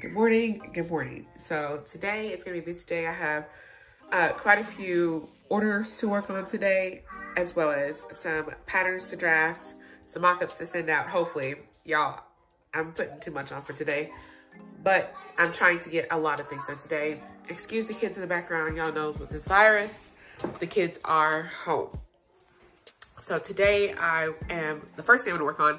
Good morning, good morning. So today is gonna be this day. I have quite a few orders to work on today, as well as some patterns to draft, some mock-ups to send out. Hopefully, y'all, I'm putting too much on for today, but I'm trying to get a lot of things done today. Excuse the kids in the background. Y'all know with this virus, the kids are home. So today the first thing I'm gonna work on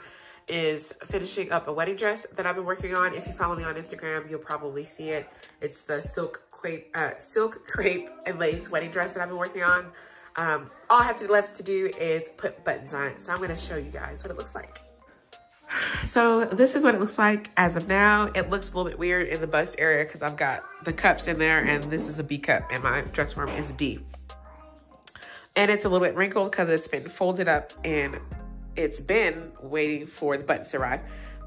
is finishing up a wedding dress that I've been working on. If you follow me on Instagram, you'll probably see it. It's the silk crepe and lace wedding dress that I've been working on. All I have left to do is put buttons on it. So I'm gonna show you guys what it looks like. So this is what it looks like as of now. It looks a little bit weird in the bust area because I've got the cups in there and this is a B cup and my dress form is D. And it's a little bit wrinkled because it's been folded up and it's been waiting for the buttons to arrive,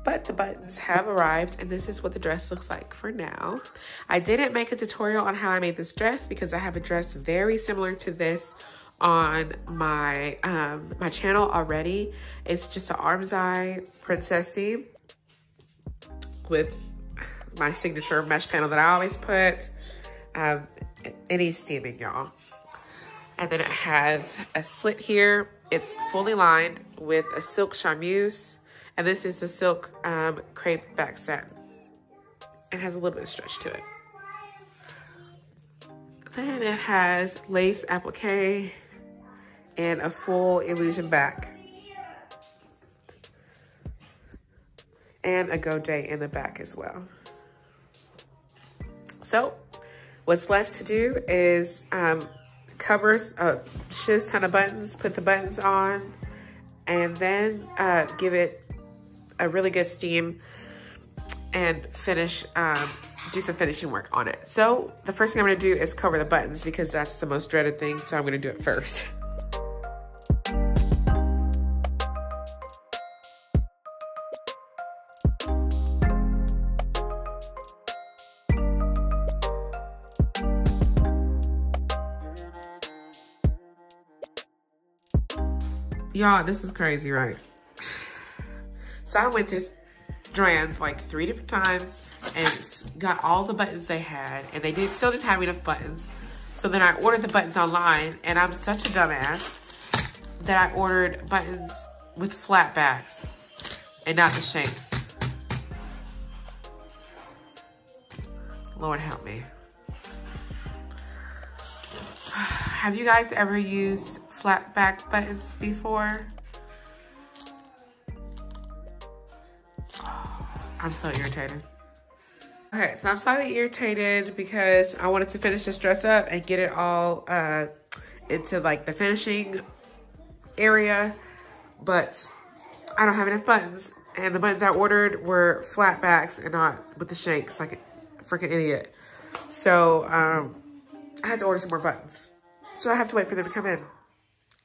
but the buttons have arrived and this is what the dress looks like for now. I didn't make a tutorial on how I made this dress because I have a dress very similar to this on my my channel already. It's just an arm's eye princessy with my signature mesh panel that I always put. It needs steaming, y'all. And then it has a slit here. It's fully lined with a silk charmeuse. And this is the silk crepe back satin. It has a little bit of stretch to it. Then it has lace applique and a full illusion back. And a godet in the back as well. So what's left to do is covers a shiz ton of buttons, put the buttons on, and then give it a really good steam and finish, do some finishing work on it. So the first thing I'm gonna do is cover the buttons because that's the most dreaded thing, so I'm gonna do it first. Y'all, this is crazy, right? So I went to Drans like 3 different times and got all the buttons they had, and they still didn't have enough buttons. So then I ordered the buttons online, and I'm such a dumbass that I ordered buttons with flat backs and not the shanks. Lord help me. Have you guys ever used flat back buttons before? Oh, I'm so irritated. Okay, so I'm slightly irritated because I wanted to finish this dress up and get it all into like the finishing area, but I don't have enough buttons, and the buttons I ordered were flat backs and not with the shanks like a freaking idiot. So I had to order some more buttons. So I have to wait for them to come in.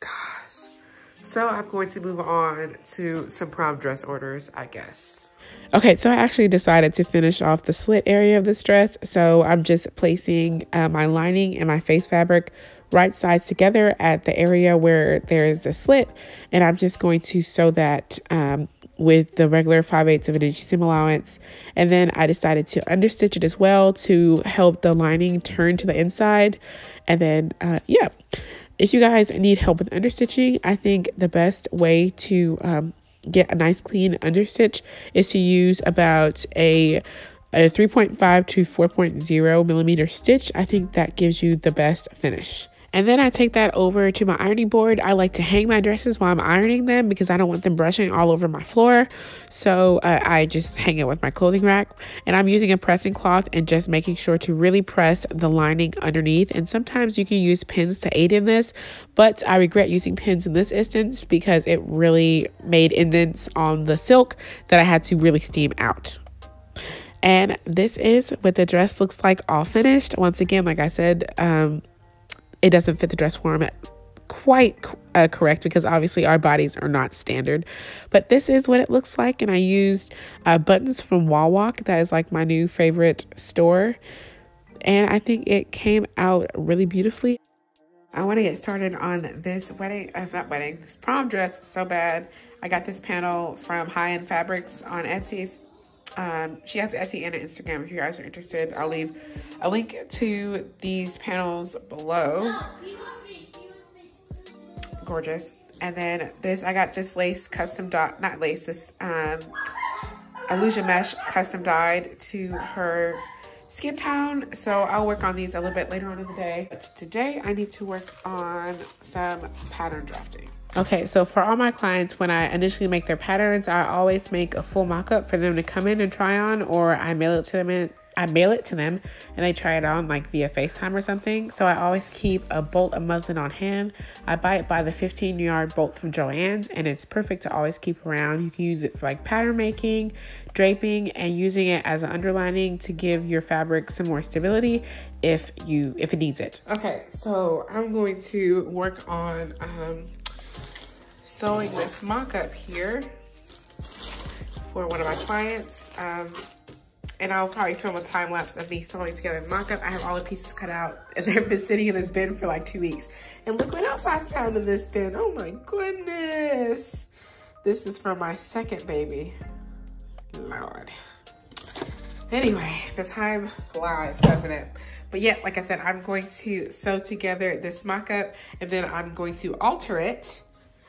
Gosh. So I'm going to move on to some prom dress orders, I guess. Okay, so I actually decided to finish off the slit area of this dress. So I'm just placing my lining and my face fabric right sides together at the area where there is a slit. And I'm just going to sew that with the regular 5/8 of an inch seam allowance. And then I decided to understitch it as well to help the lining turn to the inside. And then, yeah, if you guys need help with understitching, I think the best way to get a nice clean understitch is to use about a 3.5 to 4.0 millimeter stitch. I think that gives you the best finish. And then I take that over to my ironing board. I like to hang my dresses while I'm ironing them because I don't want them brushing all over my floor. So I just hang it with my clothing rack. And I'm using a pressing cloth and just making sure to really press the lining underneath. And sometimes you can use pins to aid in this, but I regret using pins in this instance because it really made indents on the silk that I had to really steam out. And this is what the dress looks like all finished. Once again, like I said, it doesn't fit the dress form quite correct because obviously our bodies are not standard, but this is what it looks like. And I used buttons from Wall Walk. That is like my new favorite store, and I think it came out really beautifully. I want to get started on this this prom dress so bad. I got this panel from High End Fabrics on Etsy. She has Etsy and an Instagram if you guys are interested. I'll leave a link to these panels below. Gorgeous. And then this, I got this lace custom dot, not lace, this illusion mesh custom dyed to her skin tone. So I'll work on these a little bit later on in the day. But today I need to work on some pattern drafting. Okay, so for all my clients, when I initially make their patterns, I always make a full mock-up for them to come in and try on, or I mail it to them and they try it on like via FaceTime or something. So I always keep a bolt of muslin on hand. I buy the 15-yard bolt from Joann's, and it's perfect to always keep around. You can use it for like pattern making, draping, and using it as an underlining to give your fabric some more stability if it needs it. Okay, so I'm going to work on sewing this mock-up here for one of my clients. And I'll probably film a time lapse of me sewing together the mock-up. I have all the pieces cut out and they've been sitting in this bin for like 2 weeks. And look what else I found in this bin. Oh my goodness. This is from my second baby. Lord. Anyway, the time flies, doesn't it? But yeah, like I said, I'm going to sew together this mock-up and then I'm going to alter it.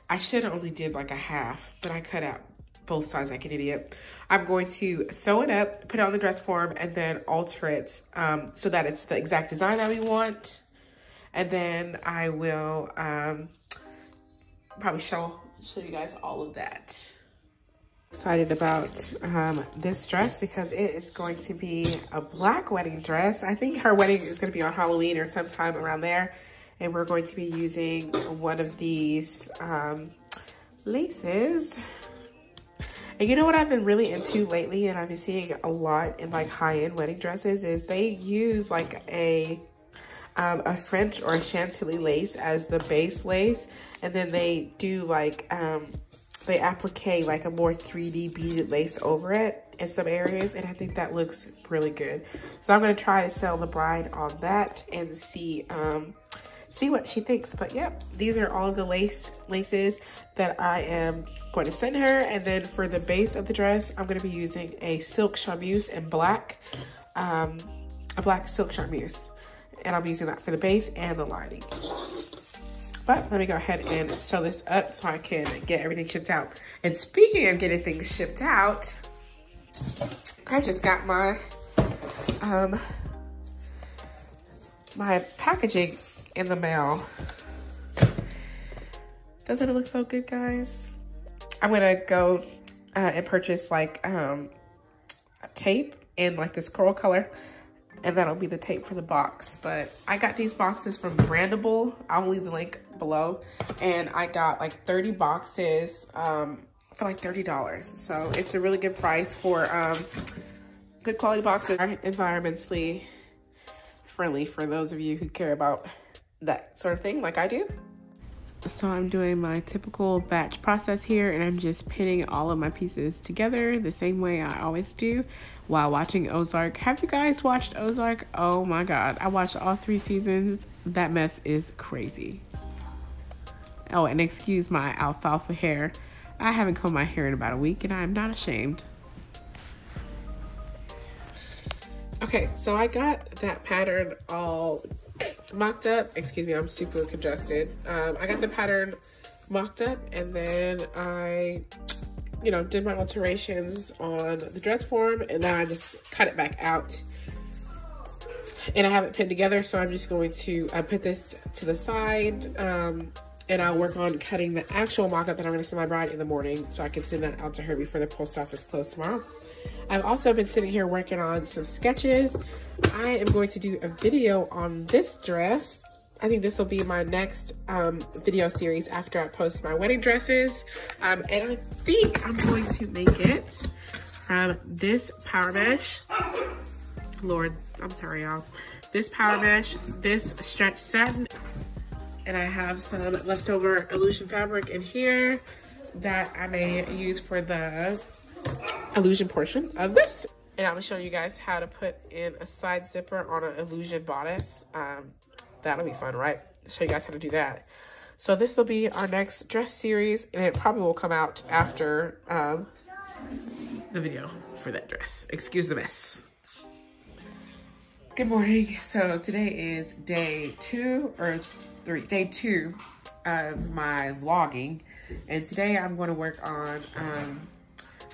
I should have only did like a half, but I cut out both sides like an idiot. I'm going to sew it up, put it on the dress form, and then alter it so that it's the exact design that we want. And then I will probably show you guys all of that. Excited about this dress because it is going to be a black wedding dress. I think her wedding is going to be on Halloween or sometime around there. And we're going to be using one of these laces. And you know what I've been really into lately, and I've been seeing a lot in like high-end wedding dresses, is they use like a French or a Chantilly lace as the base lace, and then they do like they applique like a more 3D beaded lace over it in some areas, and I think that looks really good. So I'm gonna try to sell the bride on that and see what she thinks. But yeah, these are all the laces that I am going to send her. And then for the base of the dress, I'm going to be using a silk charmeuse in black, a black silk charmeuse, and I'm using that for the base and the lining. But let me go ahead and sew this up so I can get everything shipped out. And speaking of getting things shipped out, I just got my my packaging in the mail. Doesn't it look so good, guys? I'm gonna go and purchase like a tape in like this coral color, and that'll be the tape for the box. But I got these boxes from Brandable. I'll leave the link below. And I got like 30 boxes for like $30. So it's a really good price for good quality boxes. Environmentally friendly for those of you who care about that sort of thing like I do. So I'm doing my typical batch process here, and I'm just pinning all of my pieces together the same way I always do while watching Ozark. Have you guys watched Ozark? Oh my God, I watched all 3 seasons. That mess is crazy. Oh, and excuse my alfalfa hair. I haven't combed my hair in about a week, and I'm not ashamed. Okay, so I got that pattern all mocked up. Excuse me, I'm super congested. I got the pattern mocked up, and then I, did my alterations on the dress form, and then I just cut it back out. And I have it pinned together, so I'm just going to put this to the side, and I'll work on cutting the actual mock-up that I'm going to send my bride in the morning, so I can send that out to her before the post office closes tomorrow. I've also been sitting here working on some sketches. I am going to do a video on this dress. I think this will be my next video series after I post my wedding dresses. And I think I'm going to make it from this power mesh. Lord, I'm sorry, y'all. This power mesh, this stretch satin, and I have some leftover illusion fabric in here that I may use for the illusion portion of this. And I'm gonna show you guys how to put in a side zipper on an illusion bodice. That'll be fun, right? I'll show you guys how to do that. So this will be our next dress series, and it probably will come out after the video for that dress. Excuse the mess. Good morning. So today is day 2 or 3, day 2 of my vlogging. And today I'm going to work on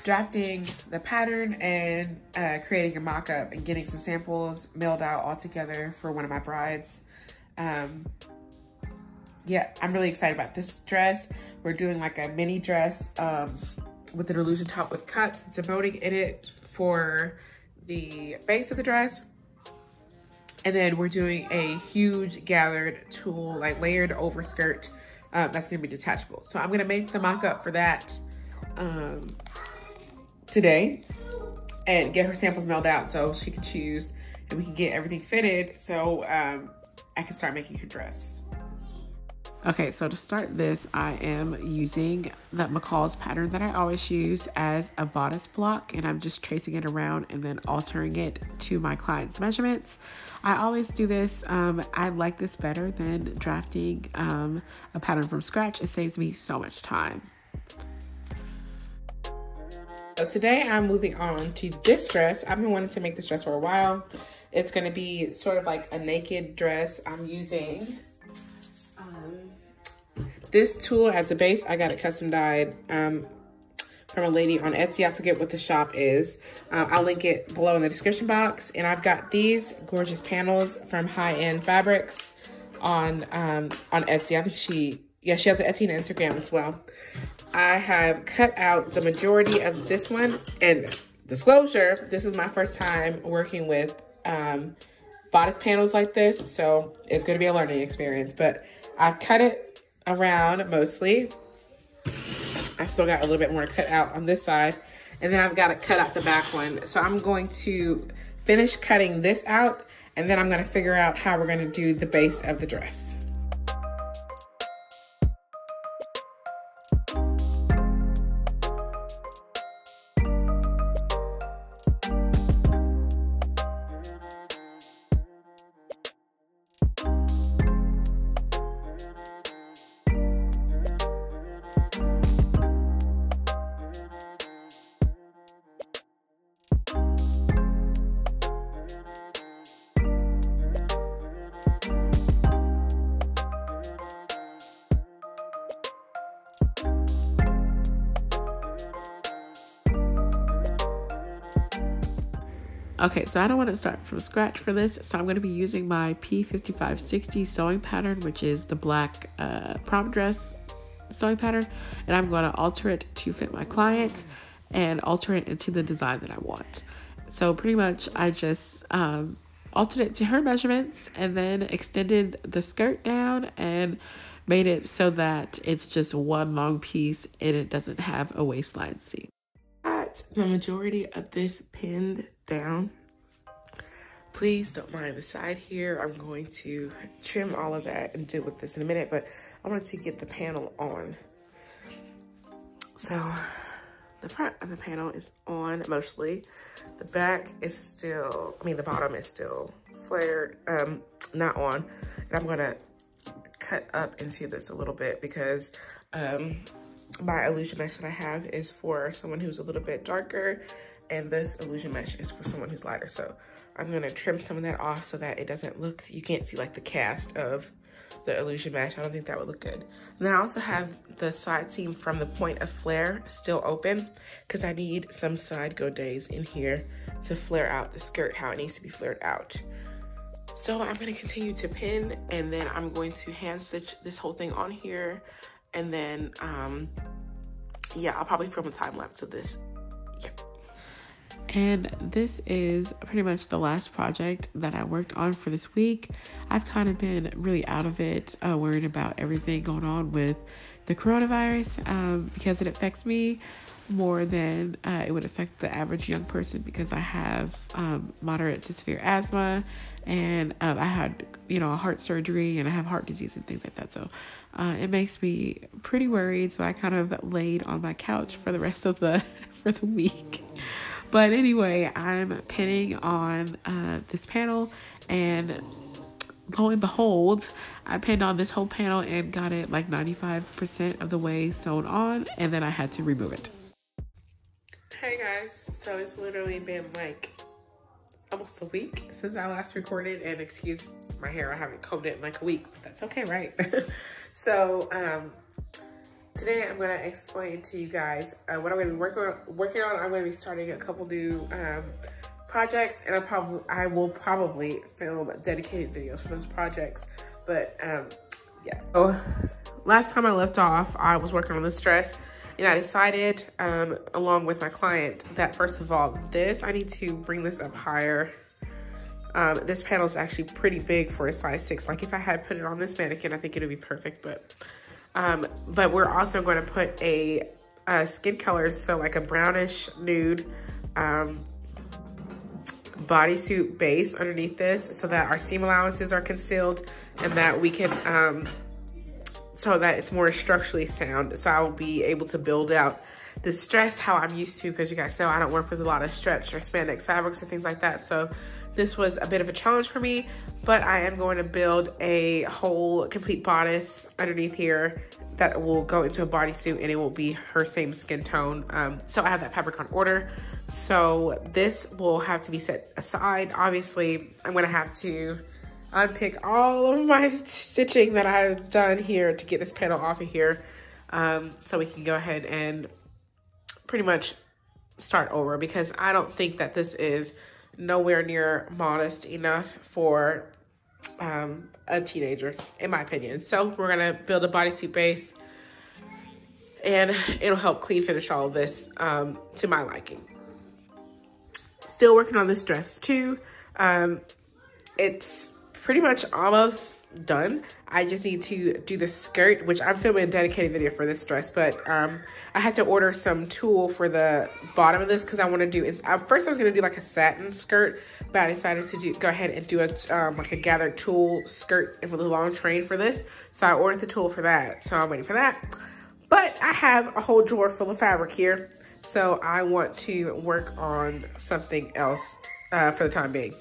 drafting the pattern and creating a mock-up and getting some samples mailed out all together for one of my brides. Yeah, I'm really excited about this dress. We're doing like a mini dress with an illusion top with cups and some boating in it for the base of the dress. And then we're doing a huge gathered tulle, like layered overskirt that's gonna be detachable. So I'm gonna make the mock-up for that today and get her samples mailed out so she can choose and we can get everything fitted so I can start making her dress. Okay, so to start this, I am using that McCall's pattern that I always use as a bodice block, and I'm just tracing it around and then altering it to my client's measurements. I always do this. I like this better than drafting a pattern from scratch. It saves me so much time. So today I'm moving on to this dress. I've been wanting to make this dress for a while. It's gonna be sort of like a naked dress. I'm using this tulle as a base. I got it custom dyed from a lady on Etsy. I forget what the shop is. I'll link it below in the description box. And I've got these gorgeous panels from High End Fabrics on Etsy. I think she has an Etsy and Instagram as well. I have cut out the majority of this one. And disclosure, this is my first time working with bodice panels like this. So it's gonna be a learning experience, but I've cut it around mostly. I still got a little bit more to cut out on this side, and then I've got to cut out the back one. So I'm going to finish cutting this out, and then I'm going to figure out how we're going to do the base of the dress. Okay, so I don't want to start from scratch for this, so I'm going to be using my P5560 sewing pattern, which is the black prom dress sewing pattern, and I'm going to alter it to fit my client and alter it into the design that I want. So pretty much I just altered it to her measurements and then extended the skirt down and made it so that it's just one long piece and it doesn't have a waistline seam. Got the majority of this pinned down. Please don't mind the side here. I'm going to trim all of that and deal with this in a minute, but I wanted to get the panel on. So the front of the panel is on mostly. The back is still, the bottom is still flared, not on. And I'm gonna cut up into this a little bit because my illusion mesh that I have is for someone who's a little bit darker, and this illusion mesh is for someone who's lighter. So I'm gonna trim some of that off so that it doesn't look, you can't see like the cast of the illusion mesh. I don't think that would look good. And then I also have the side seam from the point of flare still open because I need some side godets in here to flare out the skirt how it needs to be flared out. So I'm gonna continue to pin, and then I'm going to hand stitch this whole thing on here. And then, yeah, I'll probably film a time lapse of this. Yeah. And this is pretty much the last project that I worked on for this week. I've kind of been really out of it, worried about everything going on with the coronavirus because it affects me more than it would affect the average young person because I have moderate to severe asthma, and I had, a heart surgery, and I have heart disease and things like that. So it makes me pretty worried. So I kind of laid on my couch for the rest of the week. But anyway, I'm pinning on this panel, and lo and behold, I pinned on this whole panel and got it like 95% of the way sewn on, and then I had to remove it. Hey guys. guys. So it's literally been like almost a week since I last recorded, and excuse my hair, I haven't combed it in like a week, but that's okay, right? So today I'm gonna explain to you guys what I'm gonna be working on. I'm gonna be starting a couple new projects, and I will probably film dedicated videos for those projects. But yeah. So last time I left off, I was working on this dress, and I decided along with my client that first of all, I need to bring this up higher. This panel is actually pretty big for a size 6. Like if I had put it on this mannequin, I think it would be perfect. But we're also going to put a skin color, so like a brownish nude bodysuit base underneath this, so that our seam allowances are concealed and that we can so that it's more structurally sound. So I will be able to build out this dress how I'm used to, because you guys know I don't work with a lot of stretch or spandex fabrics or things like that. So this was a bit of a challenge for me, but I am going to build a whole complete bodice underneath here that will go into a bodysuit, and it will be her same skin tone. So I have that fabric on order. So this will have to be set aside. Obviously, I'm gonna have to unpick all of my stitching that I've done here to get this panel off of here. So we can go ahead and pretty much start over, because I don't think that this is nowhere near modest enough for a teenager, in my opinion. So we're gonna build a bodysuit base, and it'll help clean finish all of this to my liking. Still working on this dress too. It's pretty much almost done. I just need to do the skirt, which I'm filming a dedicated video for this dress, but I had to order some tulle for the bottom of this, because I want to do first I was going to do like a satin skirt, but I decided to go ahead and do a like a gathered tulle skirt with a long train for this. So I ordered the tulle for that, so I'm waiting for that. But I have a whole drawer full of fabric here, so I want to work on something else for the time being.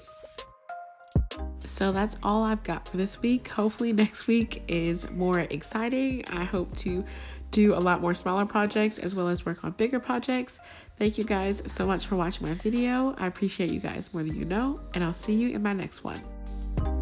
So that's all I've got for this week. Hopefully next week is more exciting. I hope to do a lot more smaller projects as well as work on bigger projects. Thank you guys so much for watching my video. I appreciate you guys more than you know, and I'll see you in my next one.